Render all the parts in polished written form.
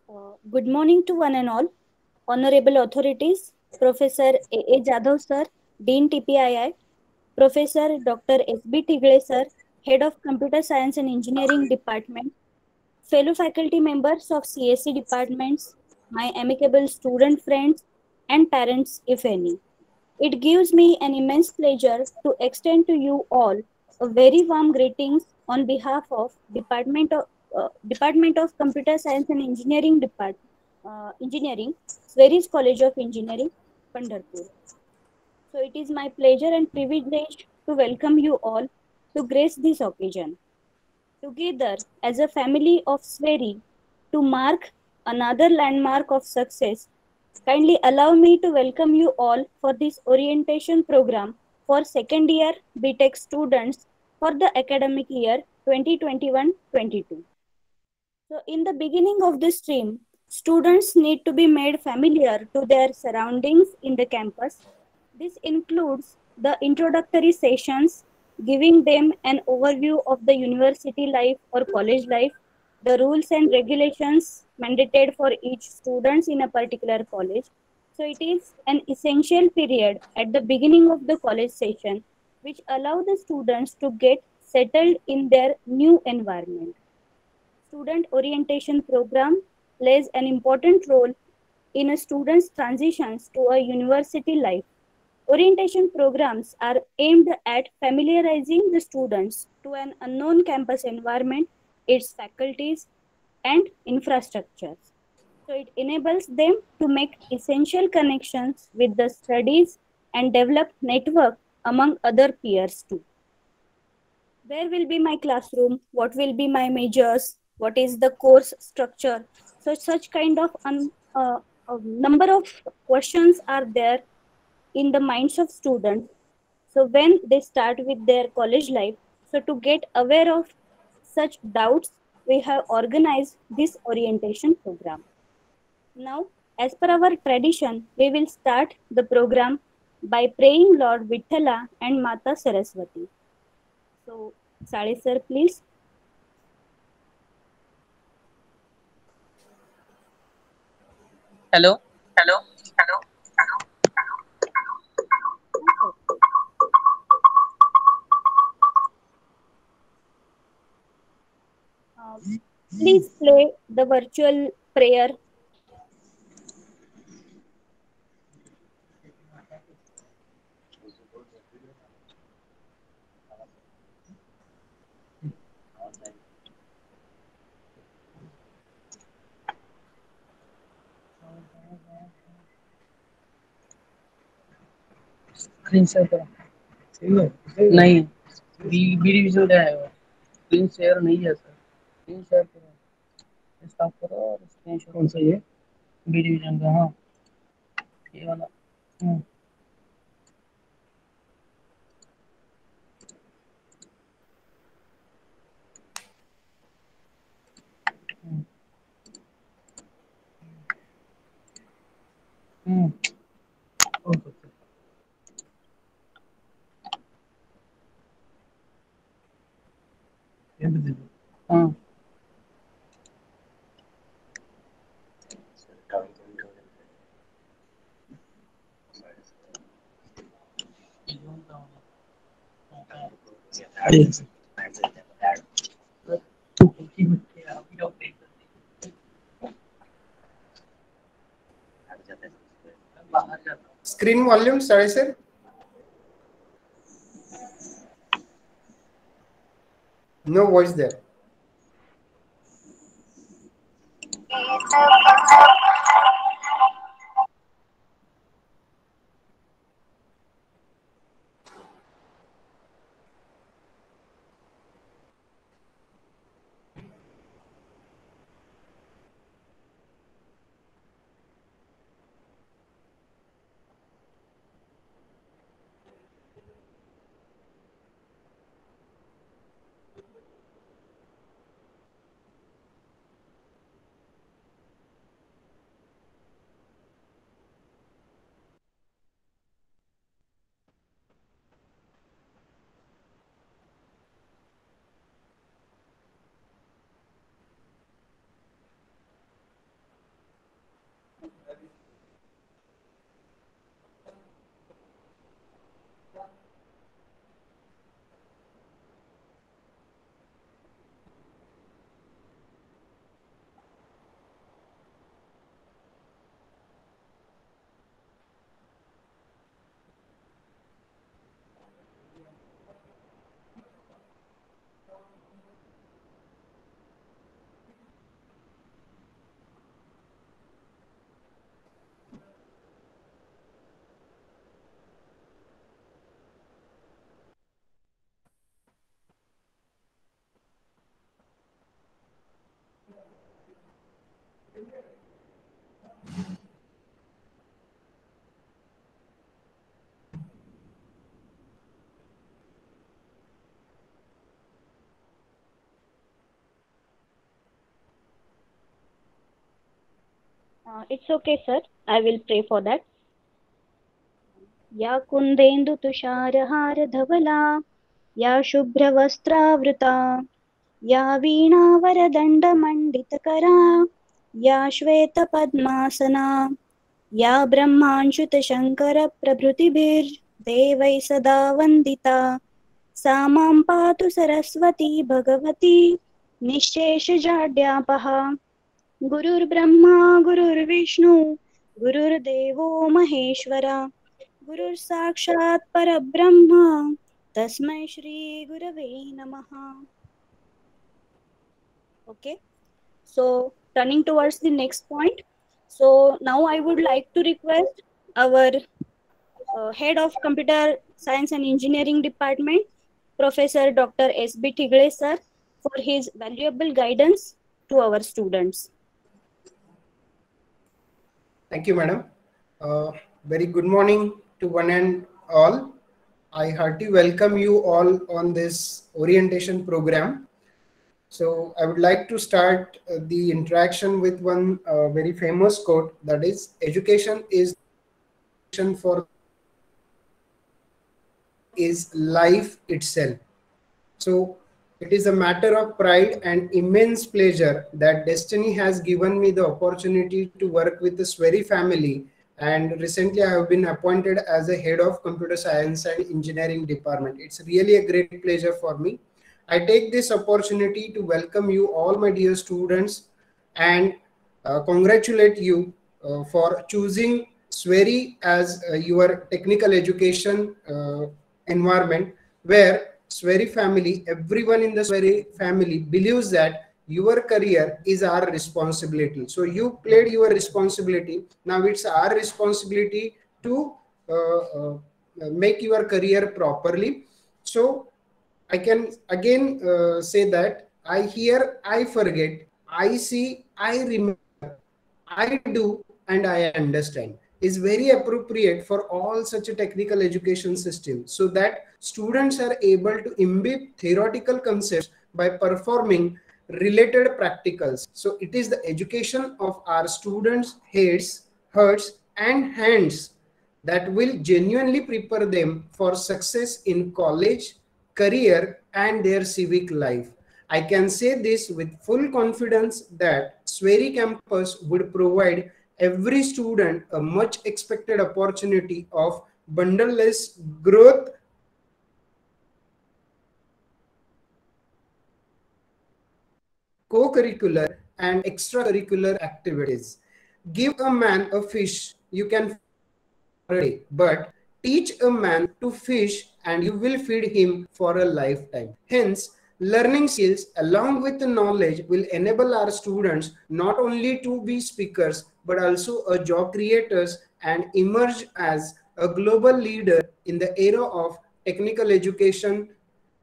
Good morning to one and all. Honorable authorities, Professor A. Jadhav sir, Dean TPII, Professor Dr. S.B. Thigale sir, Head of Computer Science and Engineering Department, fellow faculty members of CSE departments, my amicable student friends, and parents, if any. It gives me an immense pleasure to extend to you all a very warm greetings on behalf of Department of Computer Science and Engineering, SVERIs College of Engineering, Pandharpur. So it is my pleasure and privilege to welcome you all to grace this occasion. Together, as a family of SVERI, to mark another landmark of success, kindly allow me to welcome you all for this orientation program for second year BTech students for the academic year 2021-22. So in the beginning of the stream, students need to be made familiar to their surroundings in the campus. This includes the introductory sessions, giving them an overview of the university life or college life, the rules and regulations mandated for each students in a particular college. So it is an essential period at the beginning of the college session which allow the students to get settled in their new environment. Student orientation program plays an important role in a student's transitions to a university life. Orientation programs are aimed at familiarizing the students to an unknown campus environment, its faculties, and infrastructures. So it enables them to make essential connections with the studies and develop network among other peers too. Where will be my classroom? What will be my majors? What is the course structure? So such kind of a number of questions are there in the minds of students. So when they start with their college life, so to get aware of such doubts, we have organized this orientation program. Now, as per our tradition, we will start the program by praying Lord Vithala and Mata Saraswati. So, Sale sir, please. Hello. Hello. Hello. Please play the virtual prayer. Screen share करो। नहीं, B division का है वो। Screen share नहीं है sir. Screen share करो, stop करो और स्क्रीन शेयर कौन सा ये बी डिवीजन का। हाँ, ये वाला। हम्म, हम्म, हम्म, ओके, ये भी दे दो। हाँ, ये कौन सा वाला? अरे, ठीक है, अभी आप देख सकते हैं। बाहर जाता हूँ। Screen volume, sorry sir. No voice there. It's okay, sir. I will pray for that. या कुन्देन्दु तुषारहार धवला या शुभ्रवस्त्रावृता या वीणावरदण्डमण्डितकरा या श्वेतपद्मासना या ब्रह्मांशुतशङ्करप्रभृतिभिर्देवैः सदा वन्दिता सा मां पातु सरस्वती भगवती निःशेषजाड्यापहा गुरुर्ब्रह्मा गुरुर्विष्णु गुरुर्देवो महेश्वरा गुरुर्साक्षात् परब्रह्म तस्मै श्री गुरवे नमः. Okay, so turning towards the next point. So now I would like to request our head of computer science and engineering department, Professor Dr. S.B. Thigale sir, for his valuable guidance to our students. Thank you, madam. Very good morning to one and all. I heartily welcome you all on this orientation program. So I would like to start the interaction with one very famous quote, that is, education is for is life itself. So it is a matter of pride and immense pleasure that destiny has given me the opportunity to work with the SVERI family, and recently I have been appointed as a head of computer science and engineering department. It's really a great pleasure for me. I take this opportunity to welcome you all, my dear students, and congratulate you for choosing SVERI as your technical education environment, where SVERI family, everyone in the SVERI family believes that your career is our responsibility. So you played your responsibility. Now it's our responsibility to make your career properly. So I can again say that I hear, I forget, I see, I remember, I do, and I understand is very appropriate for all such a technical education system, so that students are able to imbibe theoretical concepts by performing related practicals. So it is the education of our students' heads, hearts, and hands that will genuinely prepare them for success in college, career, and their civic life. I can say this with full confidence that SVERI campus would provide every student a much expected opportunity of bundleless growth, co-curricular and extracurricular activities. Give a man a fish, you can feed for a day, but teach a man to fish and you will feed him for a lifetime. Hence, learning skills along with the knowledge will enable our students not only to be speakers but also a job creators and emerge as a global leader in the era of technical education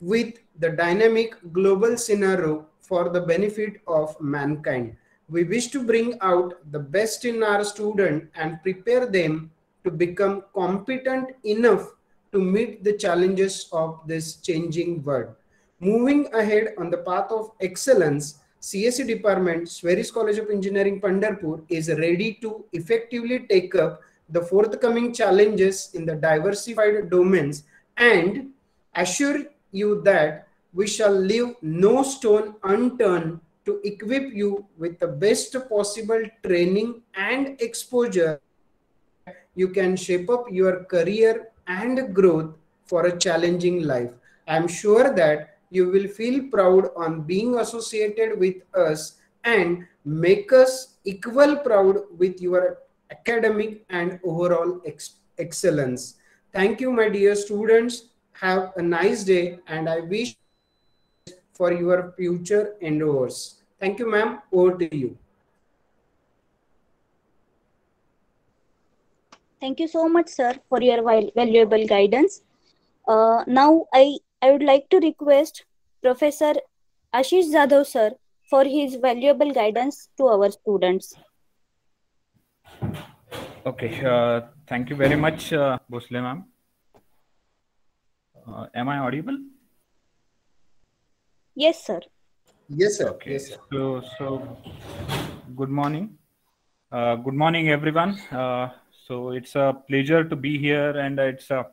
with the dynamic global scenario for the benefit of mankind. We wish to bring out the best in our students and prepare them to become competent enough to meet the challenges of this changing world. Moving ahead on the path of excellence, CSE Department, SVERIs College of Engineering, Pandharpur is ready to effectively take up the forthcoming challenges in the diversified domains and assure you that we shall leave no stone unturned to equip you with the best possible training and exposure so that you can shape up your career and growth for a challenging life. I am sure that you will feel proud on being associated with us and make us equal proud with your academic and overall excellence. Thank you, my dear students. Have a nice day, and I wish you all the best for your future endeavors. Thank you, ma'am. Over to you. Thank you so much, sir, for your valuable guidance. Now I would like to request Professor Ashish Jadhav sir for his valuable guidance to our students. Okay, thank you very much, Bhosle ma'am. Am I audible? Yes, sir. Yes, sir. Okay, Yes, sir. so good morning. Good morning, everyone. So it's a pleasure to be here, and it's a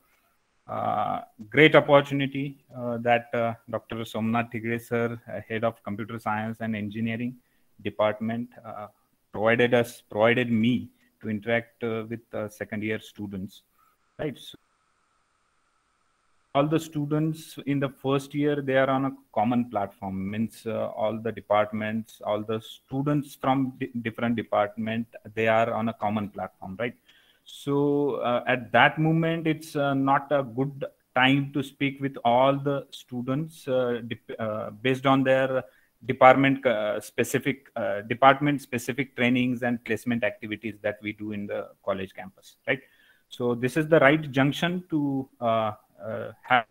great opportunity that Dr. SomnathThigale sir, head of Computer Science and Engineering Department, provided me to interact with second year students, right? So all the students in the first year, they are on a common platform, means all the departments, all the students from different department, they are on a common platform, right? So at that moment, it's not a good time to speak with all the students based on their department specific trainings and placement activities that we do in the college campus, right? So this is the right junction to have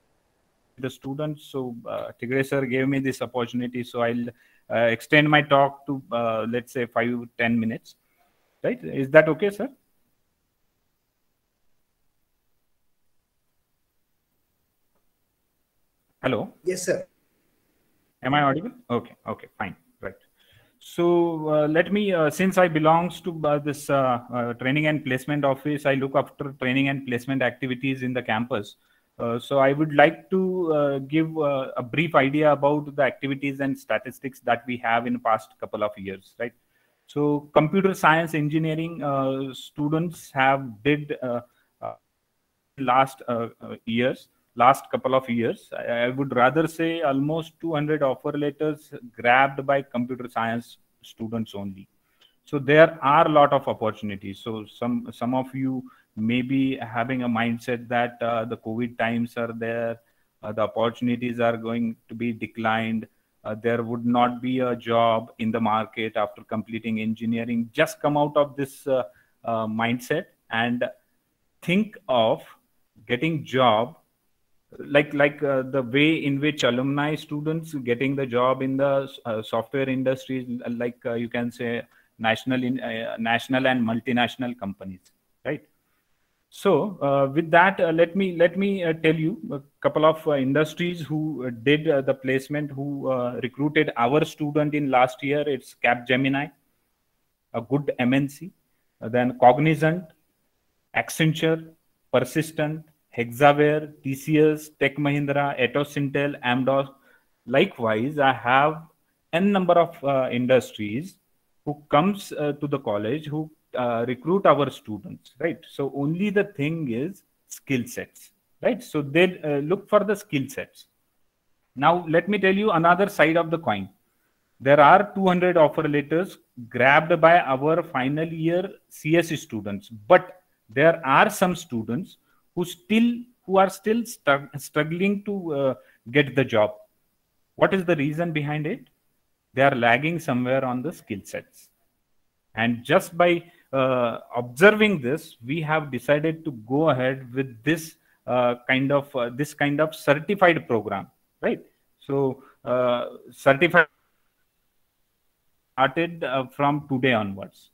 the students. So Tigre sir gave me this opportunity, so I'll extend my talk to let's say 5-10 minutes, right? Is that okay, sir? Hello? Yes, sir. Am I audible? Okay, okay, fine, right. So let me, since I belongs to this training and placement office, I look after training and placement activities in the campus. So I would like to give a brief idea about the activities and statistics that we have in the past couple of years, right? So computer science engineering students have did last last couple of years. I would rather say almost 200 offer letters grabbed by computer science students only. So there are a lot of opportunities. So some of you may be having a mindset that the COVID times are there, the opportunities are going to be declined. There would not be a job in the market after completing engineering. Just come out of this mindset and think of getting job like the way in which alumni students getting the job in the software industries, like you can say national and multinational companies, right? So with that, let me tell you a couple of industries who did the placement, who recruited our student in last year. It's Capgemini, a good MNC, then Cognizant, Accenture, Persistent, Hexaware, TCS, Tech Mahindra, Atos Intel, Amdos. Likewise, I have n number of industries who comes to the college, who recruit our students, right? So only the thing is skill sets, right? So they look for the skill sets. Now let me tell you another side of the coin. There are 200 offer letters grabbed by our final year CSE students, but there are some students who are still struggling to get the job. What is the reason behind it? They are lagging somewhere on the skill sets. And just by observing this, we have decided to go ahead with this kind of certified program, right? So certified started from today onwards.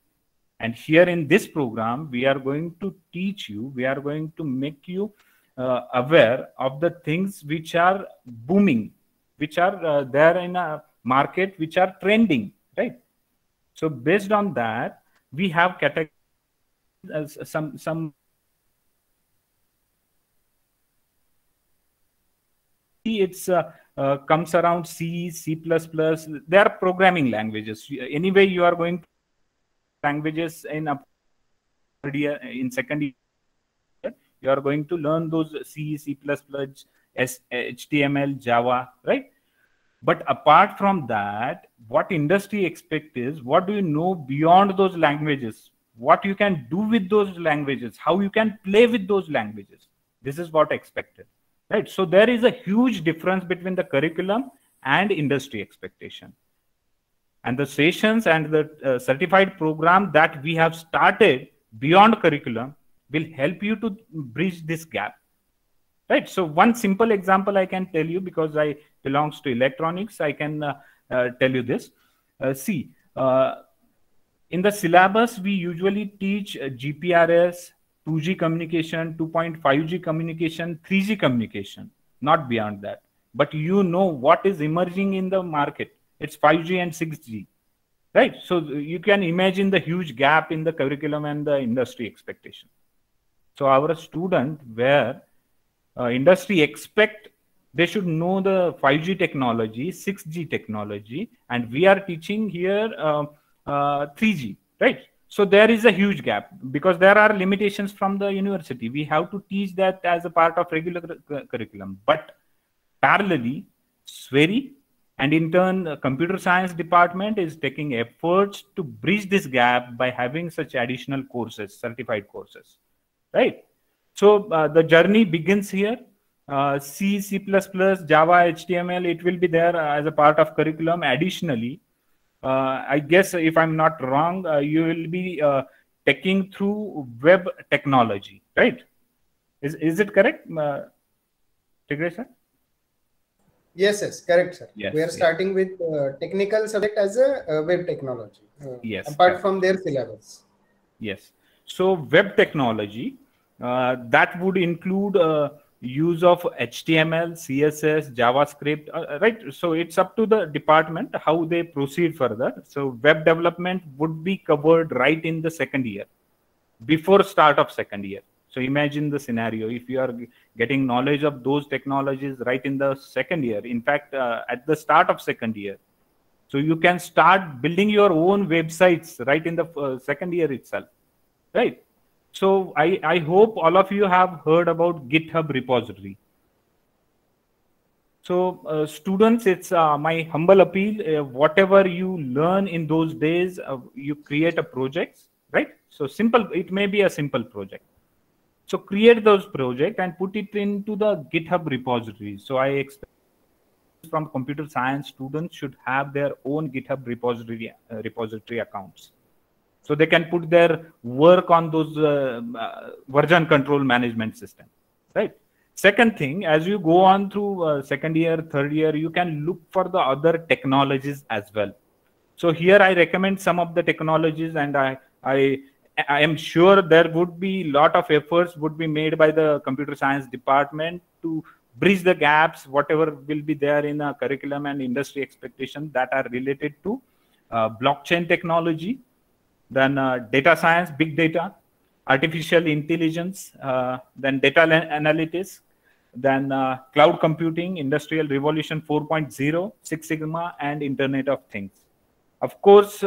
And here in this program, we are going to teach you, we are going to make you aware of the things which are booming, which are there in a market, which are trending, right? So based on that, we have categorized as some it's comes around C, C++. They are programming languages. Anyway, you are going to languages in second year. You are going to learn those C, C++, HTML, Java, right? But apart from that, what industry expect is, what do you know beyond those languages? What you can do with those languages? How you can play with those languages? This is what expected, right? So there is a huge difference between the curriculum and industry expectation. And the sessions and the certified program that we have started beyond curriculum will help you to bridge this gap, right? So one simple example I can tell you, because I belongs to electronics, I can tell you this. See, In the syllabus, we usually teach GPRS, 2G communication, 2.5G communication, 3G communication, not beyond that. But you know what is emerging in the market. It's 5G and 6G, right? So you can imagine the huge gap in the curriculum and the industry expectation. So our student, where industry expect they should know the 5G technology, 6G technology, and we are teaching here 3G, right? So there is a huge gap because there are limitations from the university. We have to teach that as a part of regular curriculum. But parallelly, SVERI and in turn, computer science department is taking efforts to bridge this gap by having such additional courses, certified courses, right? So the journey begins here. C, C++, Java, HTML, it will be there as a part of curriculum. Additionally, I guess if I'm not wrong, you will be taking through web technology, right? Is it correct, Tigre sir? Yes, yes, correct, sir. Yes, we are starting with technical subject as a web technology, yes, apart correct. from their syllabus. Yes. So web technology, that would include use of HTML, CSS, JavaScript, right? So it's up to the department how they proceed further. So web development would be covered right in the second year, before start of second year. So imagine the scenario if you are getting knowledge of those technologies right in the second year. In fact, at the start of second year, so you can start building your own websites right in the second year itself, right? So I hope all of you have heard about GitHub repository. So students, it's my humble appeal, whatever you learn in those days, you create a project, right? So simple, it may be a simple project. So create those projects and put it into the GitHub repository. So I expect from computer science students should have their own GitHub repository accounts. So they can put their work on those version control management system, right? Second thing, as you go on through second year, third year, you can look for the other technologies as well. So here I recommend some of the technologies, and I am sure there would be a lot of efforts would be made by the computer science department to bridge the gaps, whatever will be there in a curriculum and industry expectations that are related to blockchain technology, then data science, big data, artificial intelligence, then data analytics, then cloud computing, industrial revolution 4.0, Six Sigma, and Internet of Things. Of course,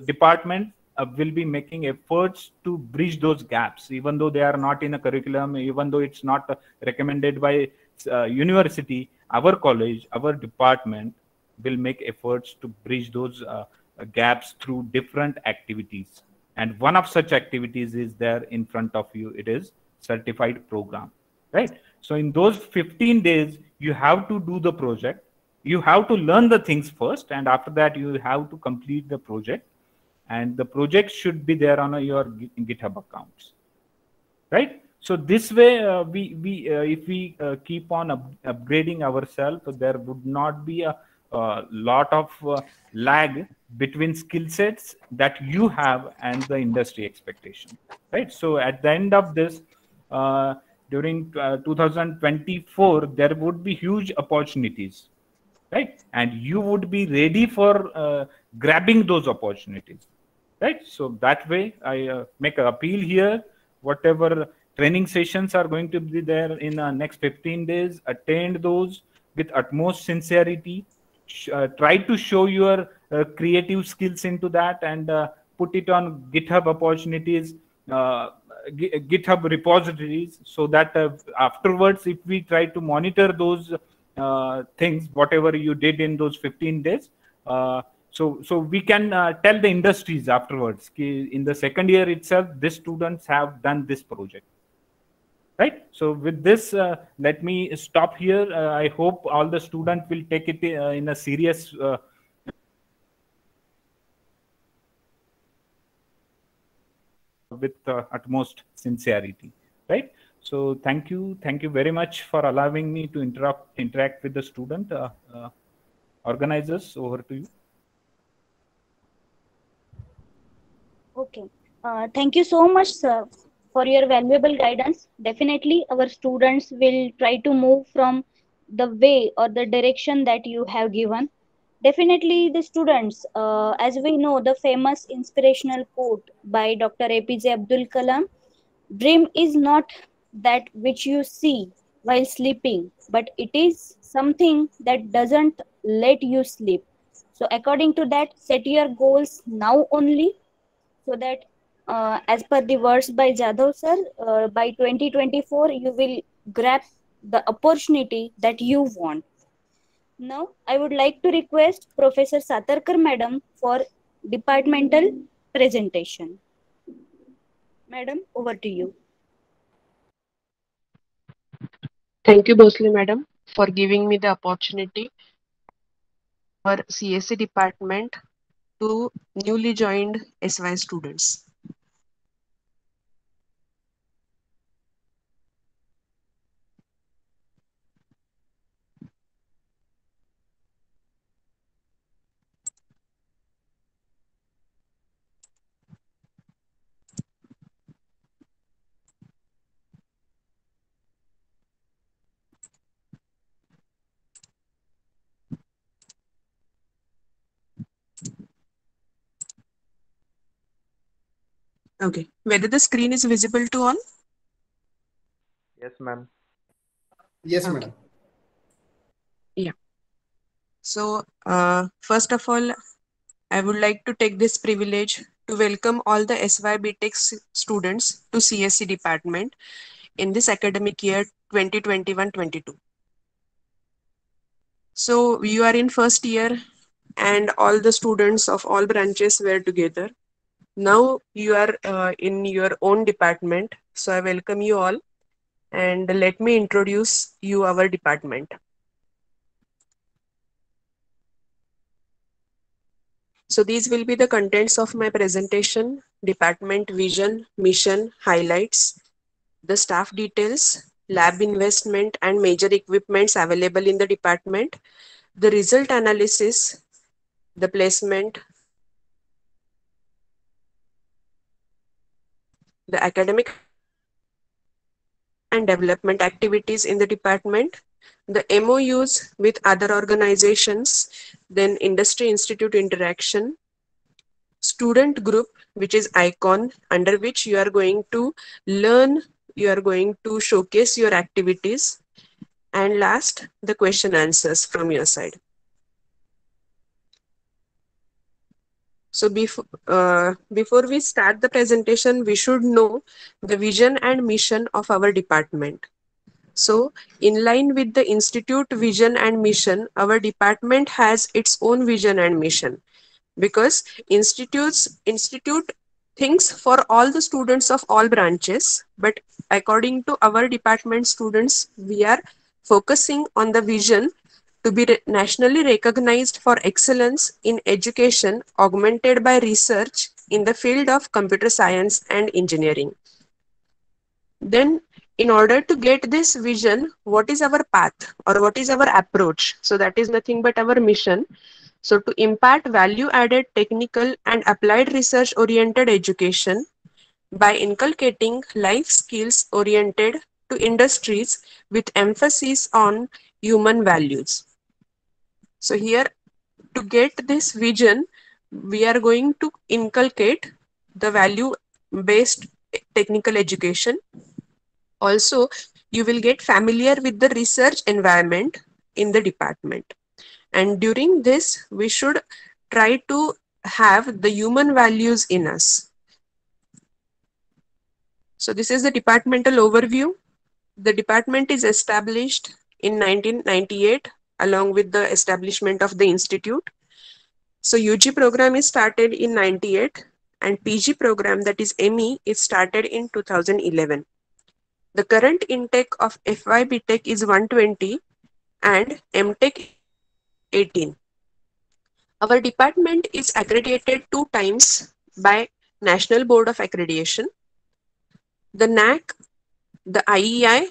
department will be making efforts to bridge those gaps, even though they are not in a curriculum, even though it's not recommended by university. Our college, our department will make efforts to bridge those gaps through different activities. And one of such activities is there in front of you. It is certified program, right? So in those 15 days, you have to do the project. You have to learn the things first, and after that you have to complete the project, and the project should be there on your GitHub accounts, right? So this way, if we keep on upgrading ourselves, there would not be a lot of lag between skill sets that you have and the industry expectation, right? So at the end of this, during 2024, there would be huge opportunities, right? And you would be ready for grabbing those opportunities, right? So that way, I make an appeal here. Whatever training sessions are going to be there in the next 15 days, attend those with utmost sincerity. Try to show your creative skills into that, and put it on GitHub opportunities, GitHub repositories, so that afterwards, if we try to monitor those things, whatever you did in those 15 days, so we can tell the industries afterwards, in the second year itself, these students have done this project, right? So with this, let me stop here. I hope all the students will take it in a serious with utmost sincerity, right? So thank you very much for allowing me to interact with the student. Organizers, over to you. Okay. Thank you so much, sir, for your valuable guidance. Definitely, our students will try to move from the way or the direction that you have given. Definitely, the students, as we know, the famous inspirational quote by Dr. APJ Abdul Kalam, dream is not that which you see while sleeping, but it is something that doesn't let you sleep. So, according to that, set your goals now only so that as per the words by Jadhav sir, by 2024 you will grab the opportunity that you want. Now I would like to request Professor Satarkar madam for departmental presentation. Madam, over to you. Thank you, Bhosle Madam, for giving me the opportunity for CSE department to newly joined SY students. Okay, whether the screen is visible to all? Yes, ma'am. Yes, Okay, madam. yeah. So, first of all, I would like to take this privilege to welcome all the SY BTech students to CSE department in this academic year 2021-22. So, you are in first year and all the students of all branches were together. Now you are in your own department, so I welcome you all and let me introduce you our department. So these will be the contents of my presentation: department vision, mission, highlights, the staff details, lab investment and major equipments available in the department, the result analysis, the placement, the academic and development activities in the department, the MOUs with other organizations, then industry institute interaction, student group, which is ICON, under which you are going to learn, you are going to showcase your activities, and last, the question answers from your side. So before we start the presentation, we should know the vision and mission of our department. So, in line with the institute vision and mission, our department has its own vision and mission, because institute thinks for all the students of all branches, but according to our department students, we are focusing on the vision to be nationally recognized for excellence in education, augmented by research in the field of computer science and engineering. Then, in order to get this vision, what is our path or what is our approach? So that is nothing but our mission. So to impart value added technical and applied research oriented education by inculcating life skills oriented to industries with emphasis on human values. So here, to get this vision, we are going to inculcate the value based technical education. Also, you will get familiar with the research environment in the department. And during this, we should try to have the human values in us. So this is the departmental overview. The department is established in 1998 along with the establishment of the institute. So UG program is started in 98 and PG program, that is ME, is started in 2011. The current intake of FY BTech is 120 and MTech is 18. Our department is accredited 2 times by National Board of Accreditation, the NAC, the IEI,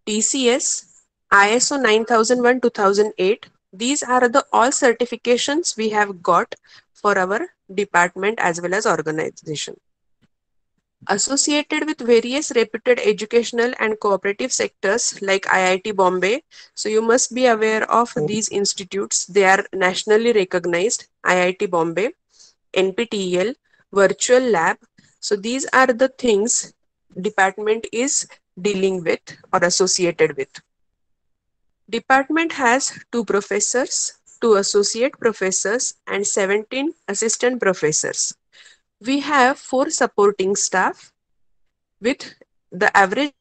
TCS, ISO 9001-2008. These are the all certifications we have got for our department as well as organization. Associated with various reputed educational and cooperative sectors like IIT Bombay. So you must be aware of these institutes. They are nationally recognized. IIT Bombay, NPTEL, Virtual Lab. So these are the things department is dealing with or associated with. Department has 2 professors, 2 associate professors, and 17 assistant professors. We have 4 supporting staff with the average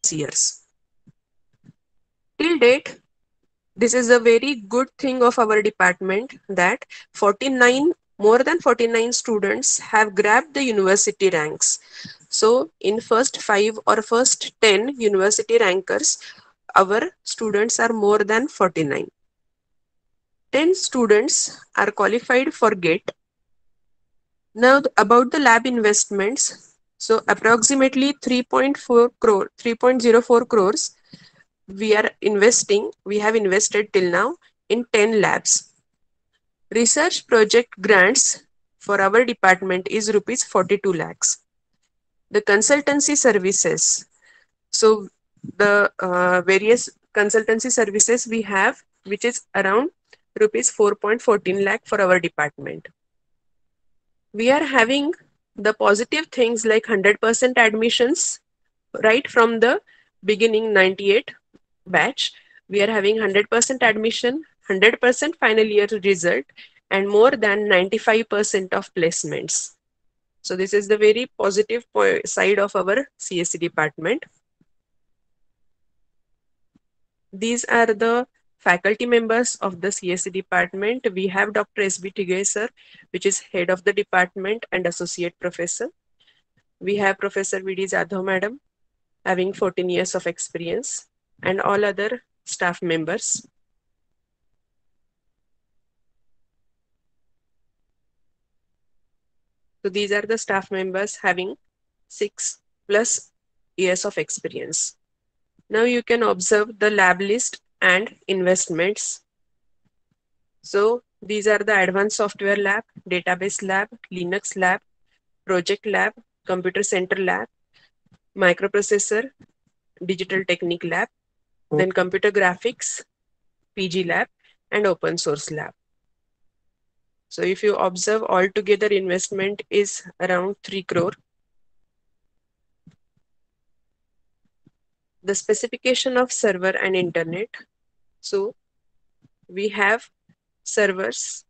years. Till date, this is a very good thing of our department that more than 49 students have grabbed the university ranks. So in first 5 or first 10 university rankers, our students are more than 49. 10 students are qualified for GATE. Now about the lab investments. So approximately 3.04 crores we have invested till now in 10 labs. Research project grants for our department is rupees 42 lakhs. The consultancy services. So the various consultancy services we have, which is around rupees 4.14 lakh for our department. We are having the positive things like 100% admissions right from the beginning 98 batch. We are having 100% admission, 100% final year result, and more than 95% of placements. So this is the very positive side of our CSE department. These are the faculty members of the CSE department. We have Dr. S.B. Thigale sir, which is head of the department and associate professor. We have Professor V.D. Jadhav madam, having 14 years of experience, and all other staff members. So these are the staff members having 6+ years of experience. Now you can observe the lab list and investments. So these are the advanced software lab, database lab, Linux lab, project lab, computer center lab, microprocessor, digital technique lab, then computer graphics, PG lab, and open source lab. So if you observe altogether investment is around 3 crore. The specification of server and internet. So we have servers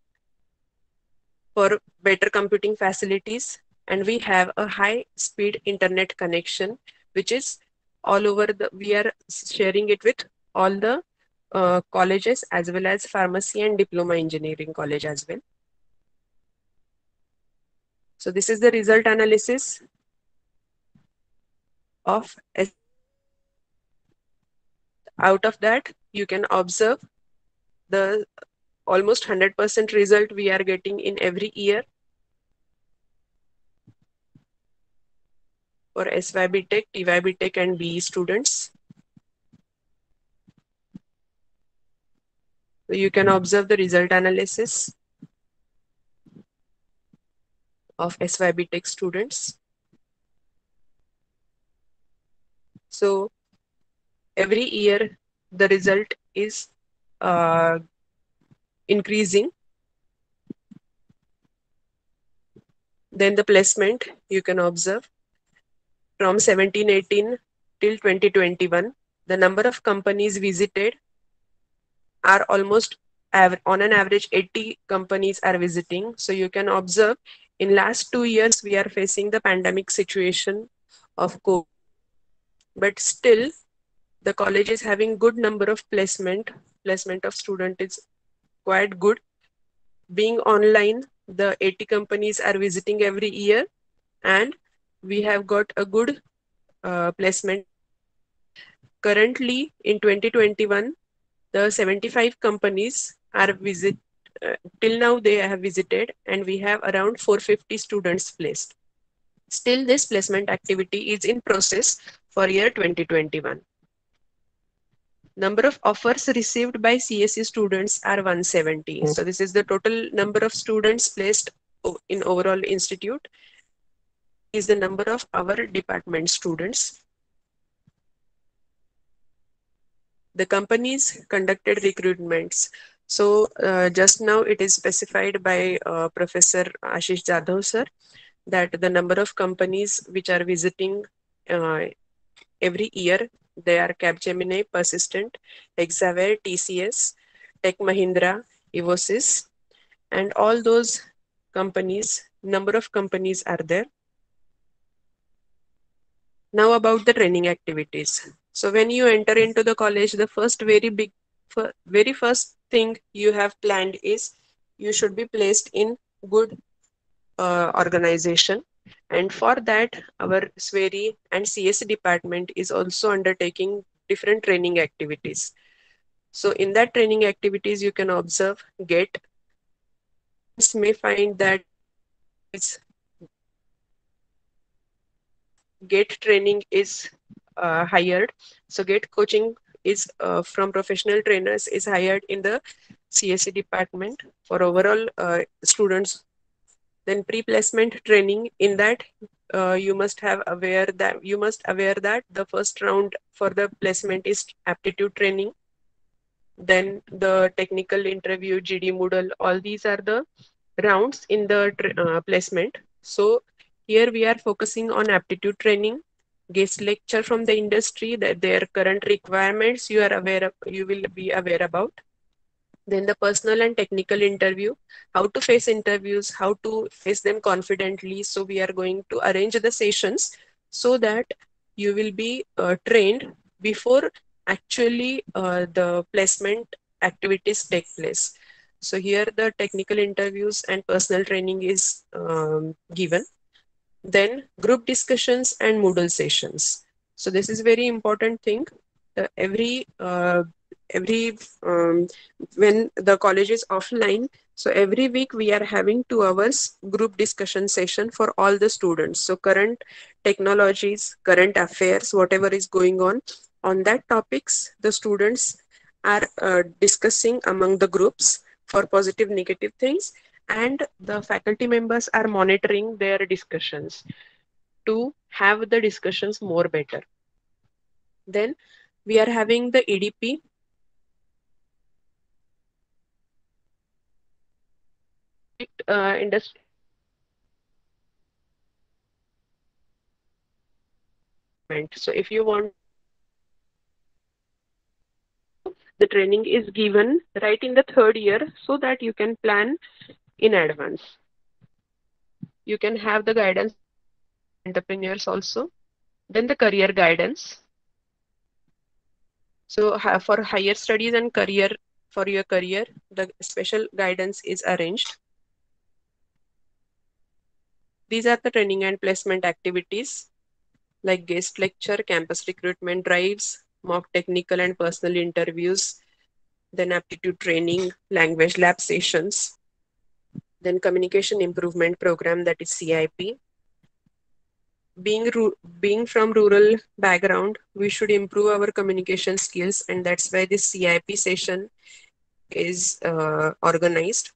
for better computing facilities, and we have a high speed internet connection, which is all over we are sharing it with all the colleges as well as pharmacy and diploma engineering college as well. So this is the result analysis of out of that you can observe the almost 100% result we are getting in every year for SYB Tech, TYB Tech and BE students. So you can observe the result analysis of SYB Tech students. So every year the result is increasing. Then the placement you can observe from 17-18 till 2021, the number of companies visited are almost on an average 80 companies are visiting. So you can observe in last 2 years we are facing the pandemic situation of COVID, but still the college is having good number of placement of student is quite good. Being online, the 80 companies are visiting every year, and we have got a good placement. Currently in 2021, the 75 companies are till now they have visited, and we have around 450 students placed. Still this placement activity is in process for year 2021. Number of offers received by CSE students are 170. So this is the total number of students placed in overall institute. Is the number of our department students. The companies conducted recruitments. So just now it is specified by Professor Ashish Jadhav sir that the number of companies which are visiting every year, they are Capgemini, Persistent, Exaver, TCS, Tech Mahindra, Evosys, and all those companies, number of companies are there. Now about the training activities. So when you enter into the college, the very first thing you have planned is you should be placed in good organization. And for that, our SVERI and CSE department is also undertaking different training activities. So in that training activities, you can observe GET. You may find that is GET training is hired. So GET coaching is from professional trainers is hired in the CSE department for overall students. Then pre-placement training, in that you must aware that the first round for the placement is aptitude training. Then the technical interview, GD Moodle, all these are the rounds in the placement. So here we are focusing on aptitude training, guest lecture from the industry, that their current requirements you will be aware about. Then the personal and technical interview, how to face interviews, how to face them confidently. So we are going to arrange the sessions so that you will be trained before actually the placement activities take place. So here the technical interviews and personal training is given. Then group discussions and Moodle sessions. So this is very important thing. Every when the college is offline, so every week we are having 2 hours group discussion session for all the students. So current technologies, current affairs, whatever is going on that topics, the students are discussing among the groups for positive, negative things, and the faculty members are monitoring their discussions to have the discussions more better. Then we are having the EDP. Industry. So if you want, the training is given right in the 3rd year so that you can plan in advance. You can have the guidance entrepreneurs also. Then the career guidance. So for higher studies and career, for your career, the special guidance is arranged. These are the training and placement activities like guest lecture, campus recruitment drives, mock technical and personal interviews, then aptitude training, language lab sessions, then communication improvement program, that is CIP. Being from rural background, we should improve our communication skills, and that's why this CIP session is organized.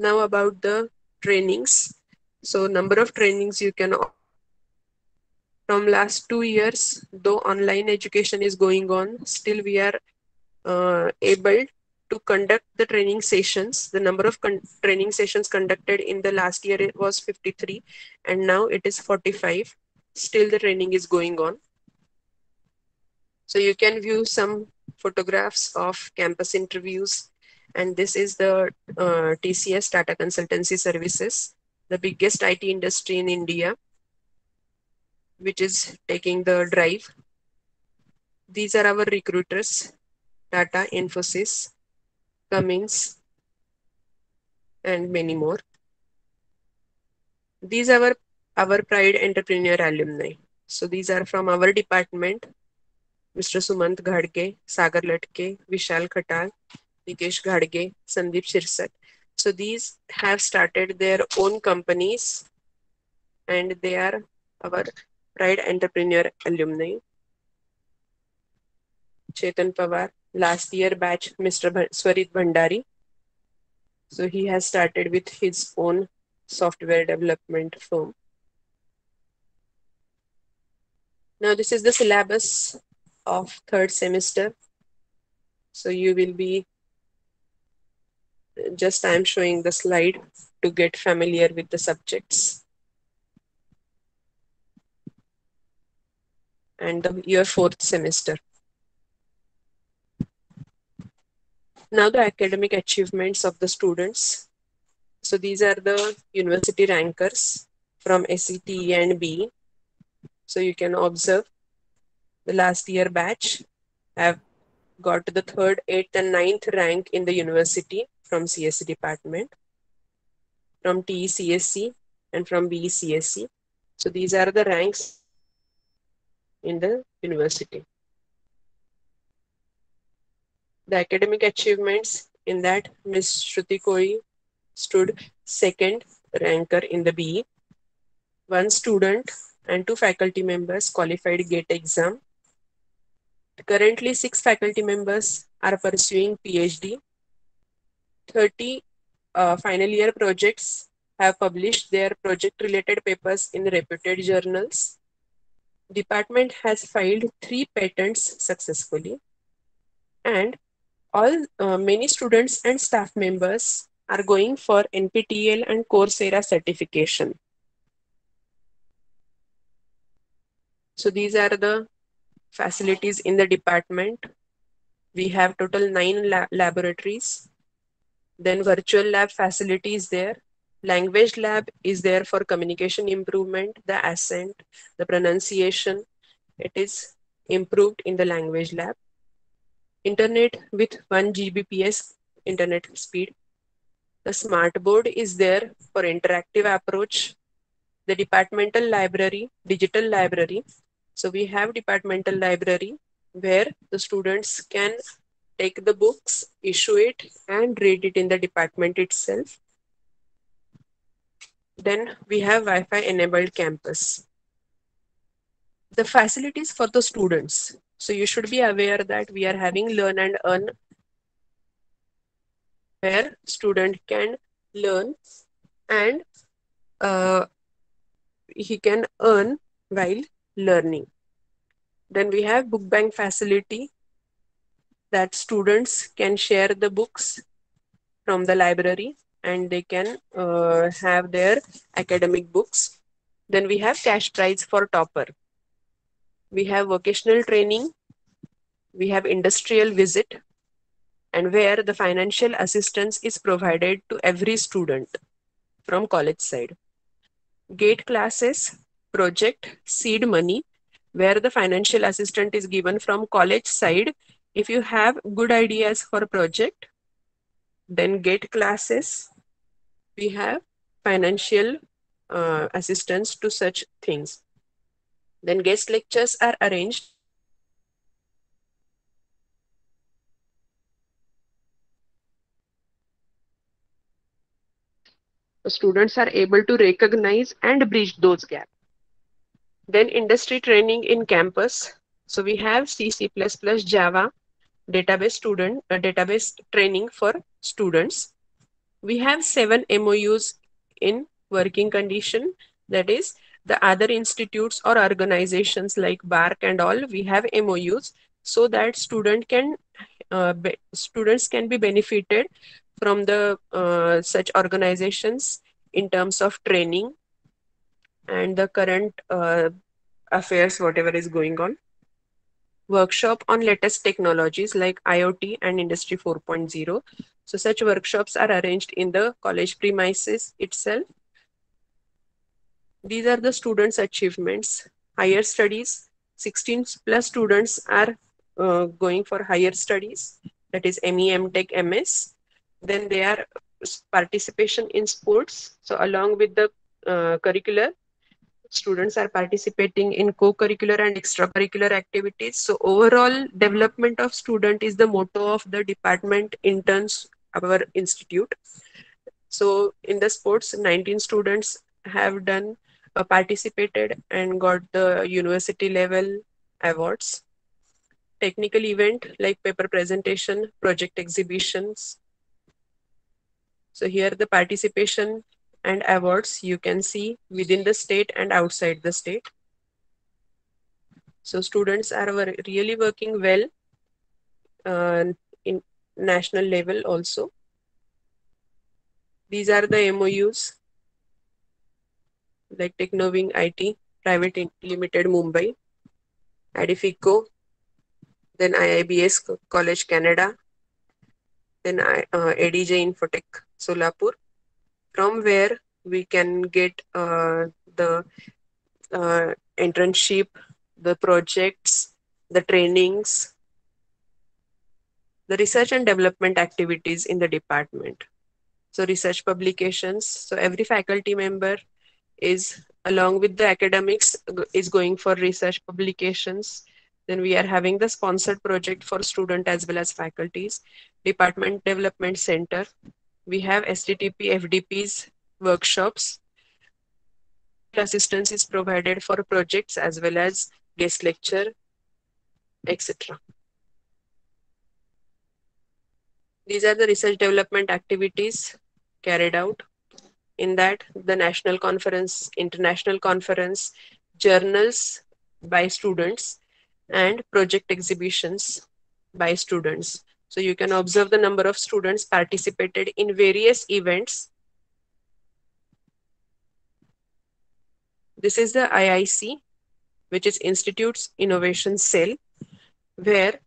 Now about the trainings. So number of trainings you can, from last 2 years, though online education is going on, still we are able to conduct the training sessions. The number of training sessions conducted in the last year, it was 53, and now it is 45. Still the training is going on. So you can view some photographs of campus interviews, and this is the TCS, Tata Consultancy Services, the biggest IT industry in India, which is taking the drive. These are our recruiters: Tata, Infosys, Cummins, and many more. These are our Pride Entrepreneur alumni. So these are from our department: Mr. Sumant Ghadge, Sagar Latke, Vishal Khatal, Nikesh Ghadge, Sandeep Shirsak. So these have started their own companies, and they are our Pride Entrepreneur alumni. Chetan Pawar. Last year batch, Mr. Swarit Bhandari. So he has started with his own software development firm. Now this is the syllabus of third semester. So you will be, just I am showing the slide to get familiar with the subjects. And your fourth semester. Now the academic achievements of the students. So these are the university rankers from SET and B. So you can observe the last year batch have got the 3rd, 8th and 9th rank in the university from CSE department, from TECSE and from BECSE. So these are the ranks in the university. The academic achievements in that Ms. Shruti CoE stood 2nd ranker in the BE. 1 student and 2 faculty members qualified GATE exam. Currently 6 faculty members are pursuing PhD. 30 final year projects have published their project related papers in reputed journals. Department has filed 3 patents successfully, and many students and staff members are going for NPTEL and Coursera certification. So these are the facilities in the department. We have total 9 laboratories. Then virtual lab facility is there. Language lab is there for communication improvement, the accent, the pronunciation. It is improved in the language lab. Internet with 1 Gbps internet speed. The smart board is there for interactive approach. The departmental library, digital library. So we have departmental library where the students can take the books, issue it, and read it in the department itself. Then we have Wi-Fi enabled campus. The facilities for the students. So you should be aware that we are having Learn and Earn, where student can learn and he can earn while learning. Then we have book bank facility, that students can share the books from the library and they can have their academic books. Then we have cash prize for topper. We have vocational training. We have industrial visit, and where the financial assistance is provided to every student from college side. GATE classes, project, seed money, where the financial assistance is given from college side. If you have good ideas for a project, then GATE classes, we have financial assistance to such things. Then guest lectures are arranged. Students are able to recognize and bridge those gaps. Then industry training in campus. So we have C, C++, Java, database training for students. We have 7 MOUs in working condition. That is, the other institutes or organizations like BARC and all, we have MOUs so that students can be benefited from the such organizations in terms of training and the current affairs, whatever is going on. Workshop on latest technologies like IoT and Industry 4.0. So such workshops are arranged in the college premises itself. These are the students' achievements. Higher studies, 16 plus students are going for higher studies, that is ME, MTech, MS. Then they are participation in sports. So along with the curricular, students are participating in co-curricular and extracurricular activities. So overall development of student is the motto of the department interns, our institute. So in the sports, 19 students have done participated and got the university level awards. technical event like paper presentation, project exhibitions. So here the participation and awards you can see within the state and outside the state. So students are really working well in national level also. These are the MOUs like Technoving IT Private Limited Mumbai, Adifico, then IIBS College Canada, then ADJ Infotech Solapur, from where we can get the internship, the projects, the trainings, the research and development activities in the department. So research publications. So every faculty member is, along with the academics, is going for research publications. Then we are having the sponsored project for student as well as faculties. Department Development Center. We have STTP, FDPs, workshops. Assistance is provided for projects as well as guest lecture, etc. These are the research development activities carried out. In that, the national conference, international conference, journals by students, and project exhibitions by students. So you can observe the number of students participated in various events. This is the IIC, which is Institute's Innovation Cell, where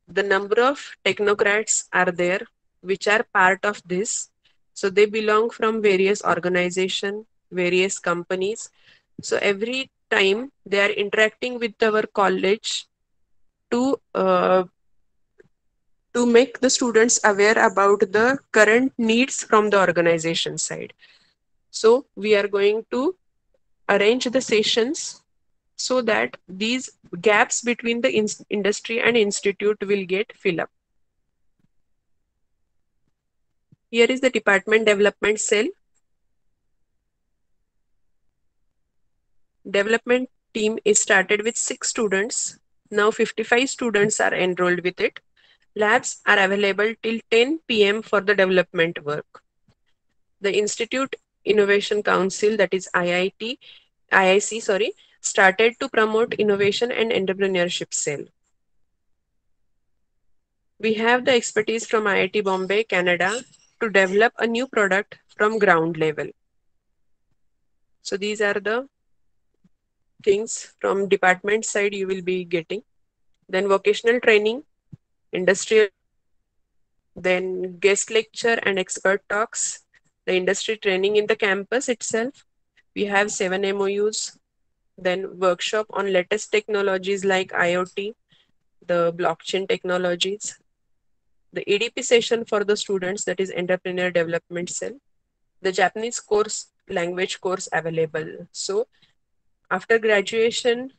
the number of technocrats are there, which are part of this. So they belong from various organizations, various companies. So every time they are interacting with our college to make the students aware about the current needs from the organization side. So we are going to arrange the sessions so that these gaps between the industry and institute will get filled up. Here is the department development cell. Development team is started with 6 students. Now 55 students are enrolled with it. Labs are available till 10 p.m. for the development work. The Institute Innovation Council, that is IIC, started to promote innovation and entrepreneurship cell. We have the expertise from IIT Bombay, Canada, to develop a new product from ground level. So these are the things from department side you will be getting. Then vocational training, industrial, then guest lecture and expert talks, the industry training in the campus itself. We have 7 MOUs, then workshop on latest technologies like IoT, the blockchain technologies, the EDP session for the students, that is Entrepreneur Development Cell, the Japanese course, language course available. So after graduation,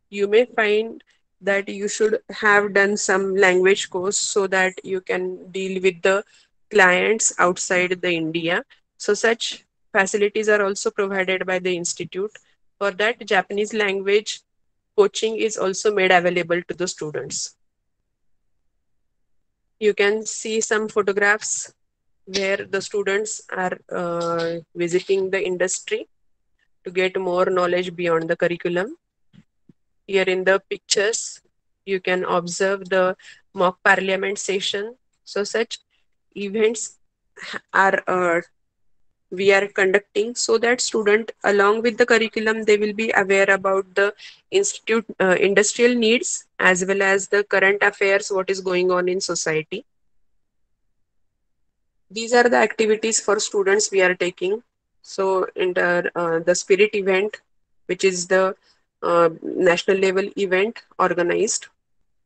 you may find that you should have done some language course so that you can deal with the clients outside the India. So such facilities are also provided by the institute. For that, Japanese language coaching is also made available to the students. You can see some photographs where the students are visiting the industry to get more knowledge beyond the curriculum. Here in the pictures, you can observe the mock parliament session. So such events are we are conducting so that student, along with the curriculum, they will be aware about the institute industrial needs as well as the current affairs, what is going on in society. These are the activities for students we are taking. So in the spirit event, which is the national level event organized,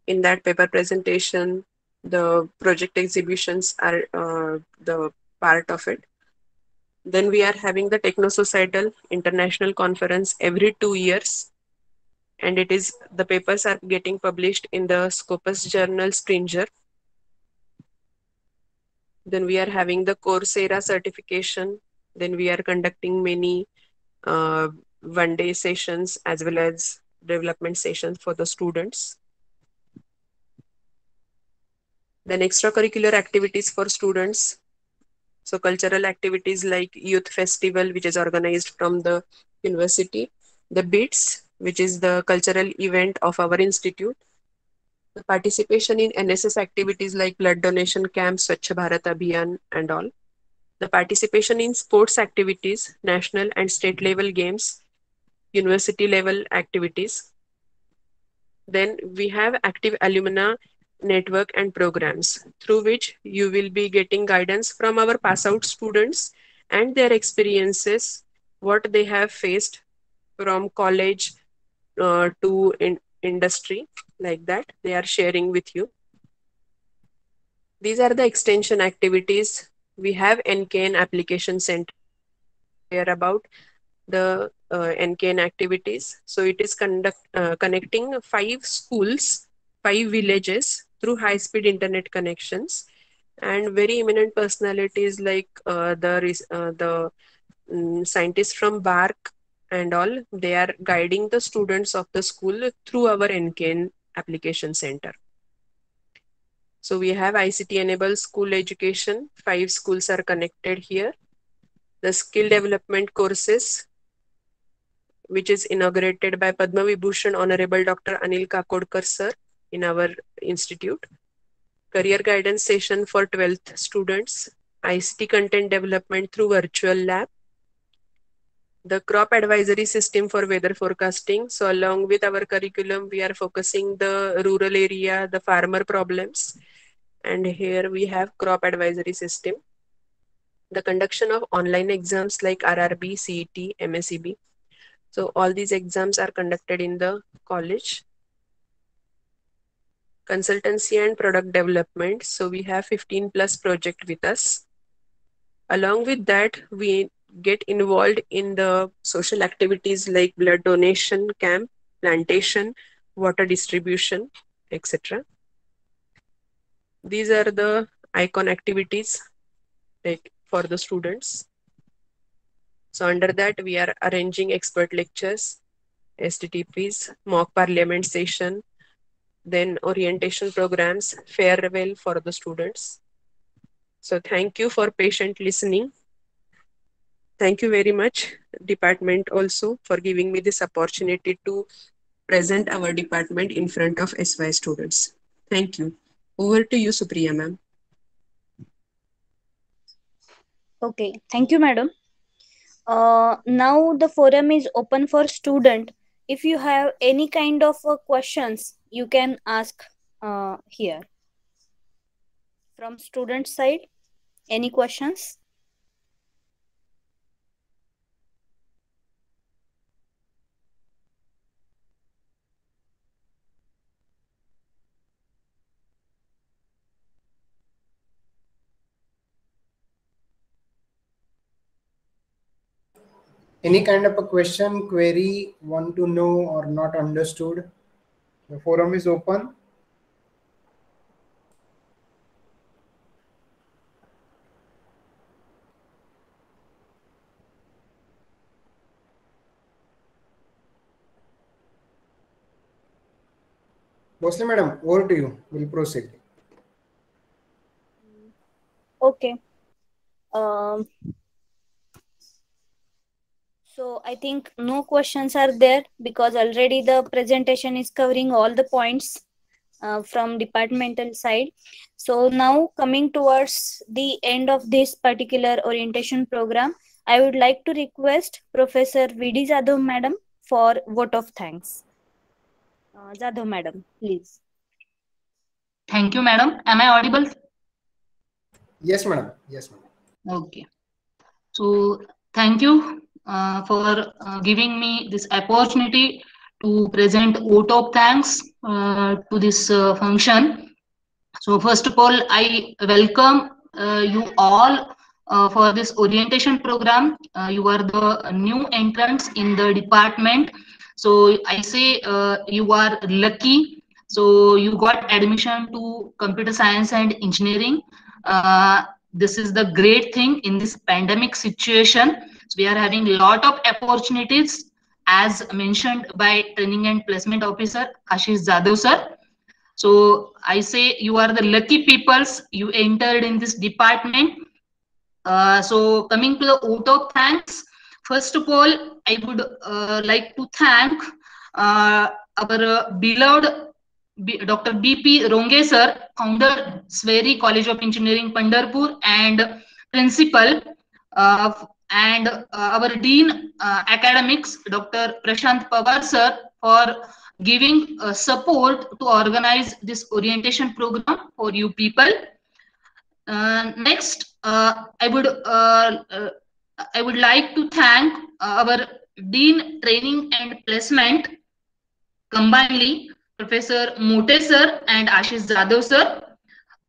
in that paper presentation, the project exhibitions are the part of it. Then we are having the Techno Societal International Conference every 2 years. And it is, the papers are getting published in the Scopus Journal Springer. Then we are having the Coursera certification. Then we are conducting many one-day sessions as well as development sessions for the students. Then extracurricular activities for students. So cultural activities like youth festival, which is organized from the university. The BITS, which is the cultural event of our institute. The participation in NSS activities like blood donation camps, Swachh Bharat Abhiyan and all. The participation in sports activities, national and state level games, university level activities. Then we have active alumni network and programs through which you will be getting guidance from our pass out students and their experiences, what they have faced from college to industry, like that they are sharing with you. These are the extension activities. We have NKN application center here about the NKN activities. So it is connecting 5 schools, 5 villages through high-speed internet connections, and very eminent personalities like the scientists from BARC and all. They are guiding the students of the school through our NKN application center. So we have ICT-enabled school education. 5 schools are connected here. The skill development courses, which is inaugurated by Padma Vibhushan Honorable Dr. Anil Kakodkar sir in our institute. Career guidance session for 12th students. ICT content development through virtual lab. The crop advisory system for weather forecasting. So along with our curriculum, we are focusing the rural area, the farmer problems. And here we have crop advisory system. The conduction of online exams like RRB, CET, MSEB. So all these exams are conducted in the college. Consultancy and product development. So we have 15+ project with us. Along with that, we get involved in the social activities like blood donation camp, plantation, water distribution, etc. These are the icon activities like for the students. So under that, we are arranging expert lectures, STTPs, mock parliament session, then orientation programs, farewell for the students. So thank you for patient listening. Thank you very much, department also, for giving me this opportunity to present our department in front of SY students. Thank you. Over to you, Supriya ma'am. Okay, thank you, madam. Now the forum is open for student. If you have any kind of questions, you can ask here. From student side, any questions? Any kind of a question, query, want to know or not understood? The forum is open. Mostly, madam, over to you. We'll proceed. Okay. So I think no questions are there because already the presentation is covering all the points from departmental side. So now coming towards the end of this particular orientation program, I would like to request Professor V.D. Jadhav madam for vote of thanks. Jadhav madam, please. Thank you, madam. Am I audible? Yes, madam. Yes, madam. Okay. So thank you for giving me this opportunity to present vote of thanks to this function. So first of all, I welcome you all for this orientation program. You are the new entrants in the department. So I say you are lucky. So you got admission to computer science and engineering. This is the great thing in this pandemic situation. So we are having a lot of opportunities as mentioned by training and placement officer Ashish Jadhav sir. So I say you are the lucky peoples. You entered in this department. So coming to the vote of thanks, first of all, I would like to thank our beloved Dr. B.P. Ronge sir, founder SVERI College of Engineering, Pandharpur, and principal, and our Dean Academics, Dr. Prashant Pawar sir, for giving support to organize this orientation program for you people. Next, I would like to thank our Dean Training and Placement combinedly, Professor Mote sir and Ashish Jadhav sir.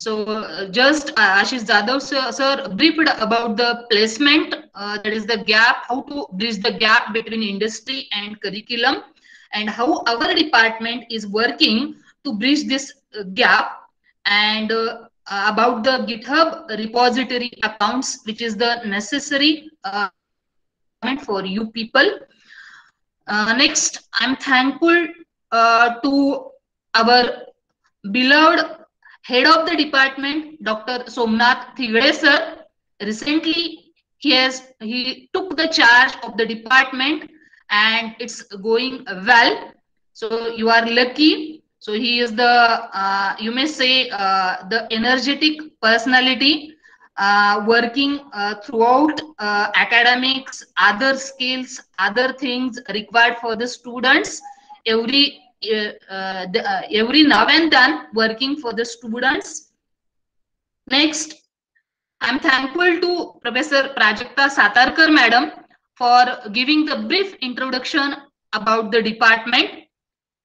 So just Ashish Jadhav sir briefed about the placement, that is the gap, how to bridge the gap between industry and curriculum, and how our department is working to bridge this gap, and about the GitHub repository accounts, which is the necessary for you people. Next, I'm thankful to our beloved head of the department, Dr. SomnathThigale sir. Recently, he took the charge of the department, and it's going well. So you are lucky. So he is the you may say the energetic personality, working throughout academics, other skills, other things required for the students. Every now and then working for the students. Next, I'm thankful to Professor Prajakta Satarkar madam for giving the brief introduction about the department.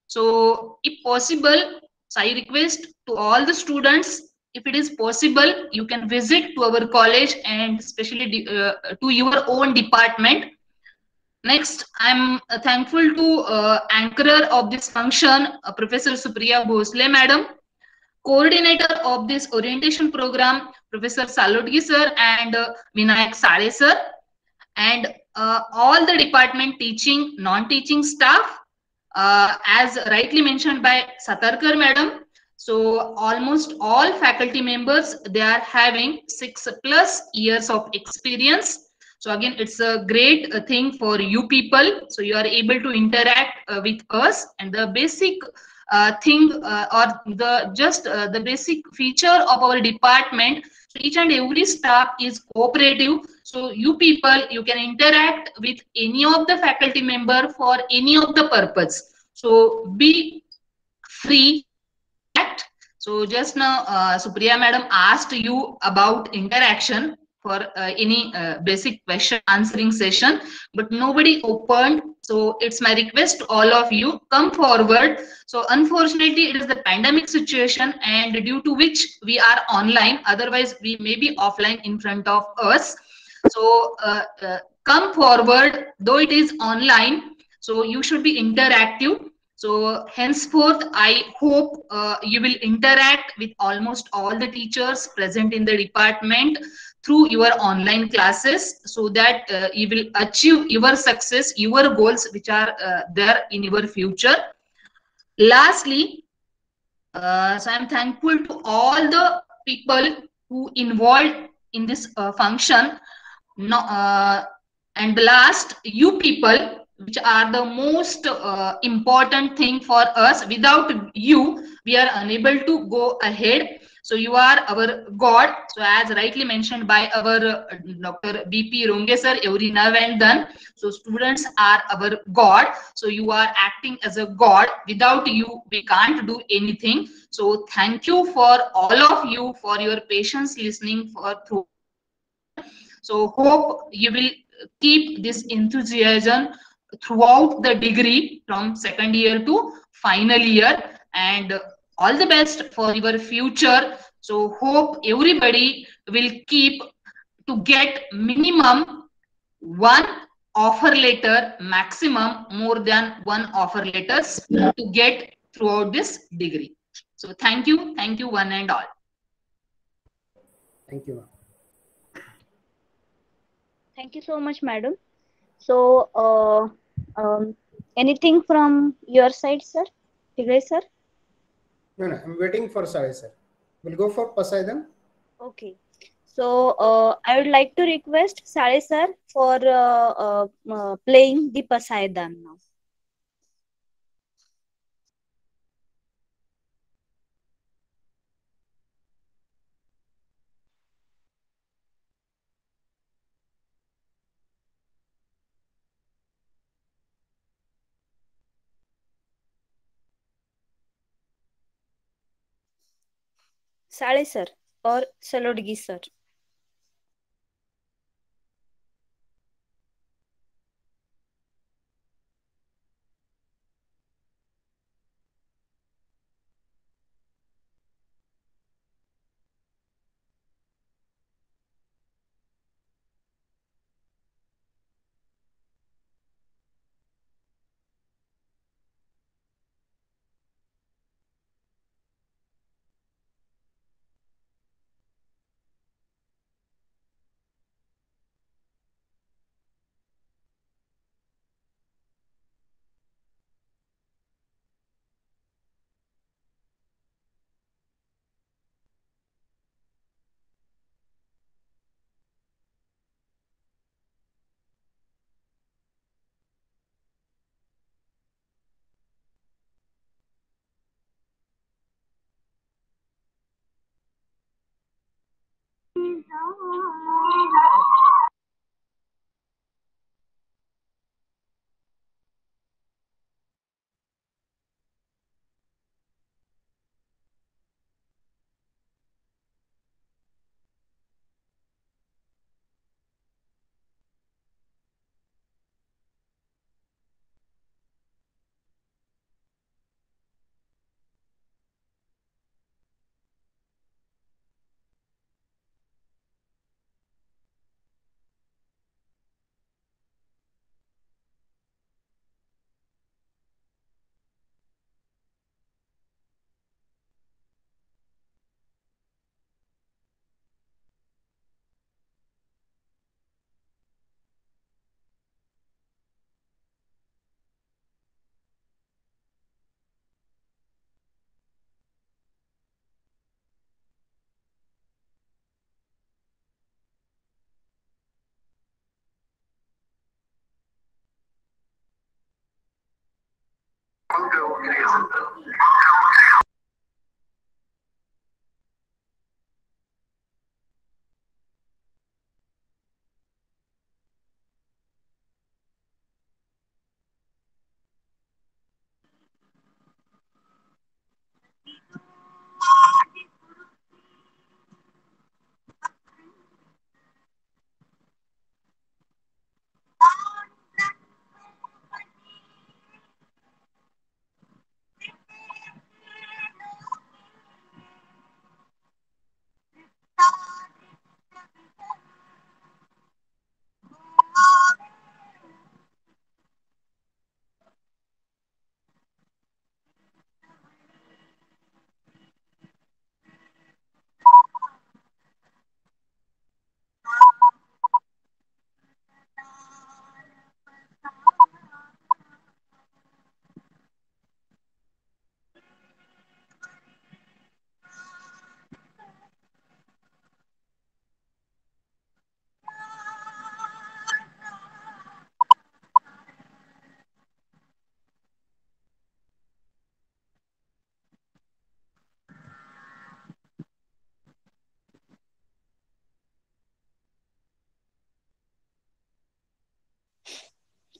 So if possible, so I request to all the students, if it is possible, you can visit to our college and especially to your own department. Next, I'm thankful to anchorer of this function, Professor Supriya Bhosle madam, coordinator of this orientation program, Professor Salotgi sir and Vinayak Sare sir, and all the department teaching, non-teaching staff, as rightly mentioned by Satarkar madam. So almost all faculty members, they are having 6+ years of experience. So again, it's a great thing for you people. So you are able to interact with us, and the basic thing or the basic feature of our department. So each and every staff is cooperative. So you people, you can interact with any of the faculty member for any of the purpose. So be free. So just now, Supriya madam asked you about interaction for any basic question answering session, but nobody opened. So it's my request to all of you, come forward. So unfortunately, it is the pandemic situation, and due to which we are online. Otherwise, we may be offline in front of us. So come forward, though it is online. So you should be interactive. So henceforth, I hope you will interact with almost all the teachers present in the department through your online classes, so that you will achieve your success, your goals, which are there in your future. Lastly, so I'm thankful to all the people who involved in this function. No, and the last, you people, which are the most important thing for us. Without you, we are unable to go ahead. So you are our God. So as rightly mentioned by our Dr. B.P. Ronge sir, every now and then. So students are our God. So you are acting as a God. Without you, we can't do anything. So thank you for all of you for your patience listening through. So hope you will keep this enthusiasm throughout the degree from second year to final year, and all the best for your future. So hope everybody will keep to get minimum one offer letter, maximum more than one offer letters to get throughout this degree. So thank you one and all. Thank you. Thank you so much, madam. So, anything from your side, sir? Tigre sir? No, I'm waiting for Sai sir. We'll go for Pasaidan. Okay. So I would like to request Sare sir for playing the Pasaidan now. Sare sir or Salodgi sir.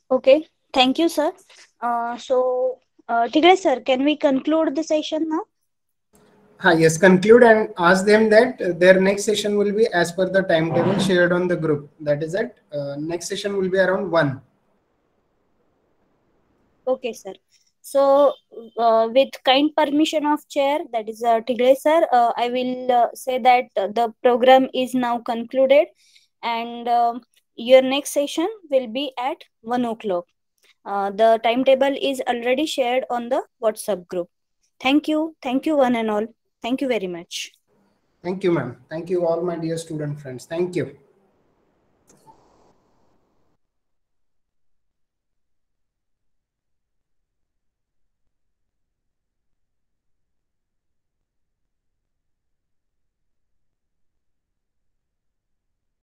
Okay, thank you, sir. Tigre sir, can we conclude the session now? Yes, conclude and ask them that their next session will be as per the timetable shared on the group. That is it. Next session will be around 1. Okay, sir. So, with kind permission of chair, that is Tigre sir, I will say that the program is now concluded, and your next session will be at 1 o'clock. The timetable is already shared on the WhatsApp group. Thank you one and all. Thank you very much. Thank you, ma'am. Thank you all my dear student friends. Thank you.